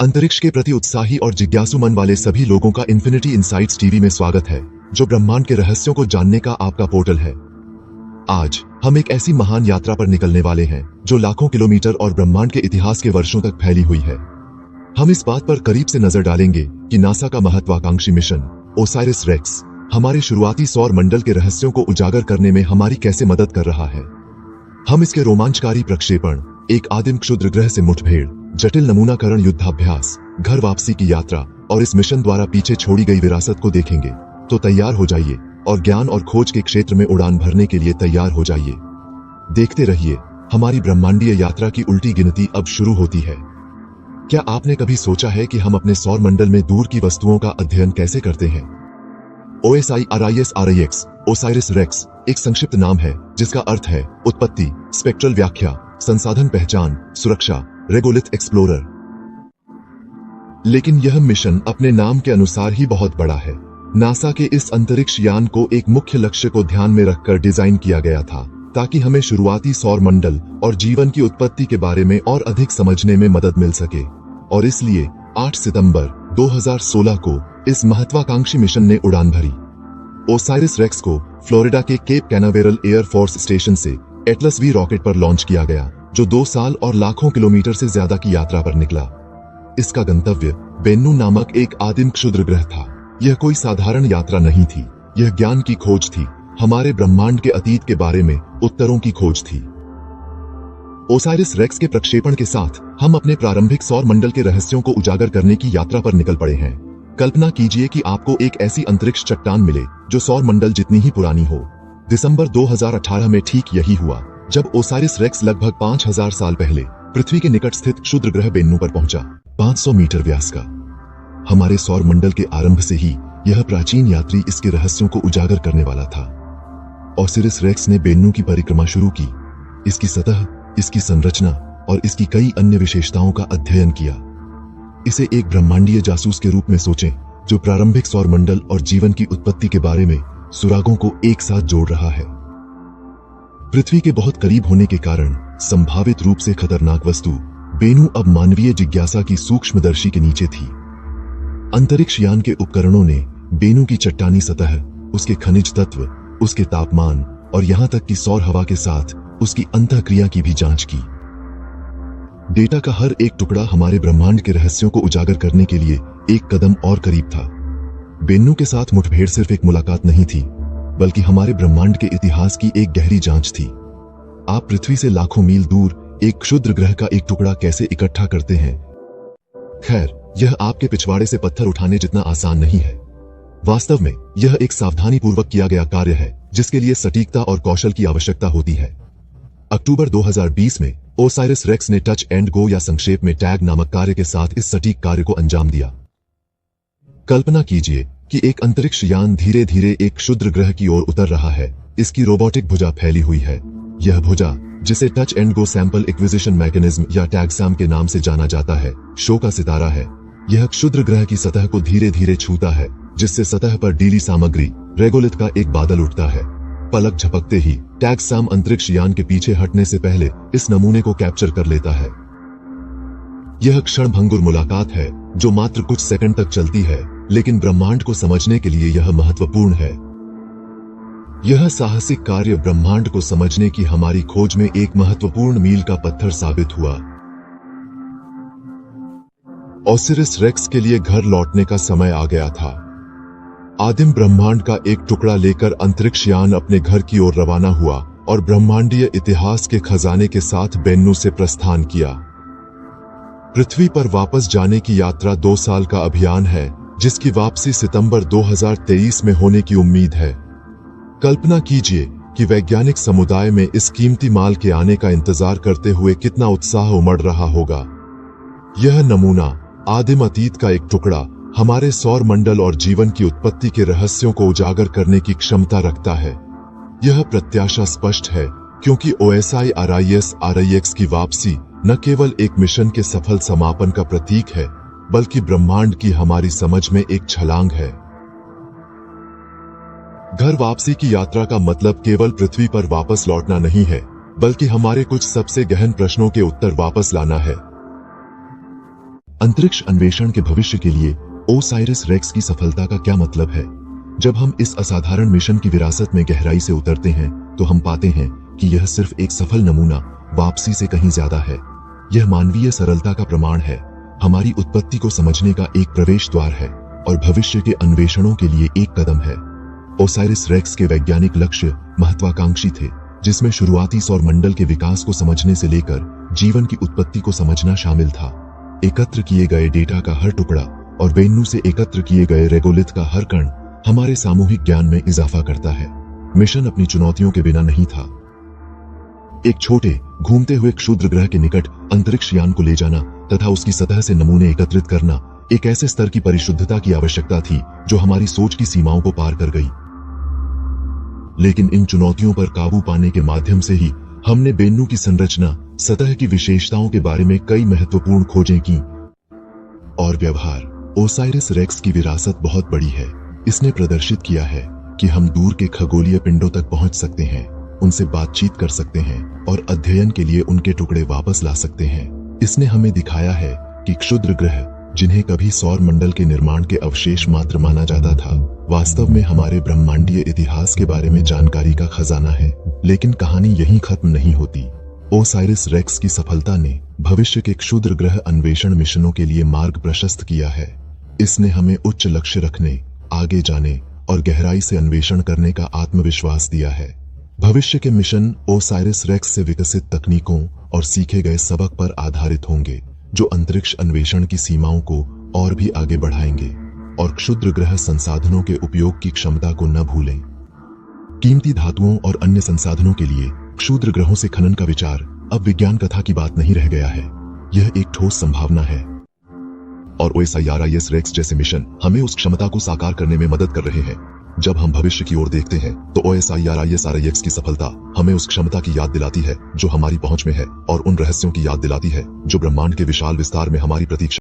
अंतरिक्ष के प्रति उत्साही और जिज्ञासु मन वाले सभी लोगों का इन्फिनिटी इनसाइट्स टीवी में स्वागत है, जो ब्रह्मांड के रहस्यों को जानने का आपका पोर्टल है। आज हम एक ऐसी महान यात्रा पर निकलने वाले हैं जो लाखों किलोमीटर और ब्रह्मांड के इतिहास के वर्षों तक फैली हुई है। हम इस बात पर करीब से नजर डालेंगे कि नासा का महत्वाकांक्षी मिशन ओसाइरिस रेक्स हमारे शुरुआती सौर मंडल के रहस्यों को उजागर करने में हमारी कैसे मदद कर रहा है। हम इसके रोमांचकारी प्रक्षेपण, एक आदिम क्षुद्र ग्रह से मुठभेड़, जटिल नमूनाकरण युद्धाभ्यास, घर वापसी की यात्रा और इस मिशन द्वारा पीछे छोड़ी गई विरासत को देखेंगे। तो तैयार हो जाइए और ज्ञान और खोज के क्षेत्र में उड़ान भरने के लिए तैयार हो जाइए। देखते रहिए, हमारी ब्रह्मांडीय यात्रा की उल्टी गिनती अब शुरू होती है। क्या आपने कभी सोचा है कि हम अपने सौर मंडल में दूर की वस्तुओं का अध्ययन कैसे करते हैं? OSIRIS ओसाइरिस रेक्स एक संक्षिप्त नाम है जिसका अर्थ है उत्पत्ति, स्पेक्ट्रल व्याख्या, संसाधन पहचान, सुरक्षा, रेगोलिथ एक्सप्लोरर। लेकिन यह मिशन अपने नाम के अनुसार ही बहुत बड़ा है। नासा के इस अंतरिक्ष यान को एक मुख्य लक्ष्य को ध्यान में रखकर डिजाइन किया गया था, ताकि हमें शुरुआती सौर मंडल और जीवन की उत्पत्ति के बारे में और अधिक समझने में मदद मिल सके। और इसलिए 8 सितंबर 2016 को इस महत्वाकांक्षी मिशन ने उड़ान भरी। ओसाइरिस रेक्स को फ्लोरिडा के Cape Canaveral Air Force Station से एटलस V रॉकेट पर लॉन्च किया गया, जो 2 साल और लाखों किलोमीटर से ज्यादा की यात्रा पर निकला। इसका गंतव्य बेन्नु नामक एक आदिम क्षुद्र ग्रह था। यह कोई साधारण यात्रा नहीं थी, यह ज्ञान की खोज थी, हमारे ब्रह्मांड के अतीत के बारे में उत्तरों की खोज थी। ओसाइरिस रेक्स के प्रक्षेपण के साथ हम अपने प्रारंभिक सौर मंडल के रहस्यों को उजागर करने की यात्रा पर निकल पड़े हैं। कल्पना कीजिए कि आपको एक ऐसी अंतरिक्ष चट्टान मिले जो सौर मंडल जितनी ही पुरानी हो। दिसंबर 2018 में ठीक यही हुआ, जब ओसाइरिस रेक्स लगभग 5000 साल पहले पृथ्वी के निकट स्थित क्षुद्र ग्रह बेन्नु पर पहुंचा। 500 मीटर व्यास का। हमारे सौर मंडल के आरंभ से ही यह प्राचीन यात्री इसके रहस्यों को उजागर करने वाला था। ओसाइरिस रेक्स ने बेन्नु की परिक्रमा शुरू की, इसकी सतह, इसकी संरचना और इसकी कई अन्य विशेषताओं का अध्ययन किया। इसे एक ब्रह्मांडीय जासूस के रूप में सोचें, जो प्रारंभिक सौर मंडल और जीवन की उत्पत्ति के बारे में सुरागों को एक साथ जोड़ रहा है। पृथ्वी के बहुत करीब होने के कारण संभावित रूप से खतरनाक वस्तु बेन्नु अब मानवीय जिज्ञासा की सूक्ष्मदर्शी के नीचे थी। अंतरिक्ष यान के उपकरणों ने बेन्नु की चट्टानी सतह, उसके खनिज तत्व, उसके तापमान और यहां तक कि सौर हवा के साथ उसकी अंतःक्रिया की भी जांच की। डेटा का हर एक टुकड़ा हमारे ब्रह्मांड के रहस्यों को उजागर करने के लिए एक कदम और करीब था। बेन्नु के साथ मुठभेड़ सिर्फ एक मुलाकात नहीं थी, बल्कि हमारे ब्रह्मांड के इतिहास की एक गहरी जांच थी। आप पृथ्वी से लाखों मील दूर एक क्षुद्र ग्रह का एक टुकड़ा कैसे इकट्ठा करते हैं? खैर, यह आपके पिछवाड़े से पत्थर उठाने जितना आसान नहीं है। वास्तव में यह एक सावधानीपूर्वक किया गया कार्य है, जिसके लिए सटीकता और कौशल की आवश्यकता होती है। अक्टूबर 2020 में ओसाइरिस रेक्स ने टच एंड गो या संक्षेप में टैग नामक कार्य के साथ इस सटीक कार्य को अंजाम दिया। कल्पना कीजिए कि एक अंतरिक्ष यान धीरे धीरे एक क्षुद्र ग्रह की ओर उतर रहा है। इसकी रोबोटिक भुजा फैली हुई है। यह भुजा, जिसे touch and go sample acquisition mechanism या टैगसैम के नाम से जाना जाता है, शो का सितारा है। यह क्षुद्र ग्रह की सतह को धीरे धीरे छूता है, जिससे सतह पर डीली सामग्री, रेगोलिथ का एक बादल उठता है। पलक झपकते ही टैगसैम अंतरिक्ष यान के पीछे हटने से पहले इस नमूने को कैप्चर कर लेता है। यह क्षणभंगुर मुलाकात है, जो मात्र कुछ सेकंड तक चलती है, लेकिन ब्रह्मांड को समझने के लिए यह महत्वपूर्ण है। यह साहसिक कार्य ब्रह्मांड को समझने की हमारी खोज में एक महत्वपूर्ण मील का पत्थर साबित हुआ। ओसाइरिस रेक्स के लिए घर लौटने का समय आ गया था। आदिम ब्रह्मांड का एक टुकड़ा लेकर अंतरिक्ष यान अपने घर की ओर रवाना हुआ और ब्रह्मांडीय इतिहास के खजाने के साथ बेन्नु से प्रस्थान किया। पृथ्वी पर वापस जाने की यात्रा 2 साल का अभियान है, जिसकी वापसी सितंबर 2023 में होने की उम्मीद है। कल्पना कीजिए कि वैज्ञानिक समुदाय में इस कीमती माल के आने का इंतजार करते हुए कितना उत्साह उमड़ रहा होगा। यह नमूना, आदिम अतीत का एक टुकड़ा, हमारे सौर मंडल और जीवन की उत्पत्ति के रहस्यों को उजागर करने की क्षमता रखता है। यह प्रत्याशा स्पष्ट है, क्योंकि OSIRIS की वापसी न केवल एक मिशन के सफल समापन का प्रतीक है, बल्कि ब्रह्मांड की हमारी समझ में एक छलांग है। घर वापसी की यात्रा का मतलब केवल पृथ्वी पर वापस लौटना नहीं है, बल्कि हमारे कुछ सबसे गहन प्रश्नों के उत्तर वापस लाना है। अंतरिक्ष अन्वेषण के भविष्य के लिए ओसाइरिस रेक्स की सफलता का क्या मतलब है? जब हम इस असाधारण मिशन की विरासत में गहराई से उतरते हैं तो हम पाते हैं कि यह सिर्फ एक सफल नमूना वापसी से कहीं ज्यादा है। यह मानवीय सरलता का प्रमाण है, हमारी उत्पत्ति को समझने का एक प्रवेश द्वार है और भविष्य के अन्वेषणों के लिए एक कदम है। ओसाइरिस रेक्स के वैज्ञानिक लक्ष्य महत्वाकांक्षी थे, जिसमें शुरुआती सौर मंडल के विकास को समझने से लेकर जीवन की उत्पत्ति को समझना शामिल था। एकत्र किए गए डेटा का हर टुकड़ा और वेन्यू से एकत्र किए गए रेगोलिथ का हर कण हमारे सामूहिक ज्ञान में इजाफा करता है। मिशन अपनी चुनौतियों के बिना नहीं था। एक छोटे घूमते हुए क्षुद्र ग्रह के निकट अंतरिक्ष यान को ले जाना तथा उसकी सतह से नमूने एकत्रित करना एक ऐसे स्तर की परिशुद्धता की आवश्यकता थी जो हमारी सोच की सीमाओं को पार कर गई। लेकिन इन चुनौतियों पर काबू पाने के माध्यम से ही हमने बेन्नू की संरचना, सतह की विशेषताओं के बारे में कई महत्वपूर्ण खोजें की। और व्यवहार, ओसाइरिस रेक्स की विरासत बहुत बड़ी है। इसने प्रदर्शित किया है कि हम दूर के खगोलीय पिंडों तक पहुंच सकते हैं, उनसे बातचीत कर सकते हैं और अध्ययन के लिए उनके टुकड़े वापस ला सकते हैं। इसने हमें दिखाया है कि क्षुद्र ग्रह, जिन्हें कभी सौर मंडल के निर्माण के अवशेष मात्र माना जाता था, वास्तव में हमारे ब्रह्मांडीय इतिहास के बारे में जानकारी का खजाना है। लेकिन कहानी यहीं खत्म नहीं होती। ओसाइरिस रेक्स की सफलता ने भविष्य के क्षुद्र ग्रह अन्वेषण मिशनों के लिए मार्ग प्रशस्त किया है। इसने हमें उच्च लक्ष्य रखने, आगे जाने और गहराई से अन्वेषण करने का आत्मविश्वास दिया है। भविष्य के मिशन ओसाइरिस रेक्स से विकसित तकनीकों और सीखे गए सबक पर आधारित होंगे, जो अंतरिक्ष अन्वेषण की सीमाओं को और भी आगे बढ़ाएंगे। और क्षुद्र ग्रह संसाधनों के उपयोग की क्षमता को न भूलें। कीमती धातुओं और अन्य संसाधनों के लिए क्षुद्र ग्रहों से खनन का विचार अब विज्ञान कथा की बात नहीं रह गया है, यह एक ठोस संभावना है। और ओसाइरिस रेक्स जैसे मिशन हमें उस क्षमता को साकार करने में मदद कर रहे हैं। जब हम भविष्य की ओर देखते हैं तो ओसाइरिस की सफलता हमें उस क्षमता की याद दिलाती है जो हमारी पहुंच में है और उन रहस्यों की याद दिलाती है जो ब्रह्मांड के विशाल विस्तार में हमारी प्रतीक्षा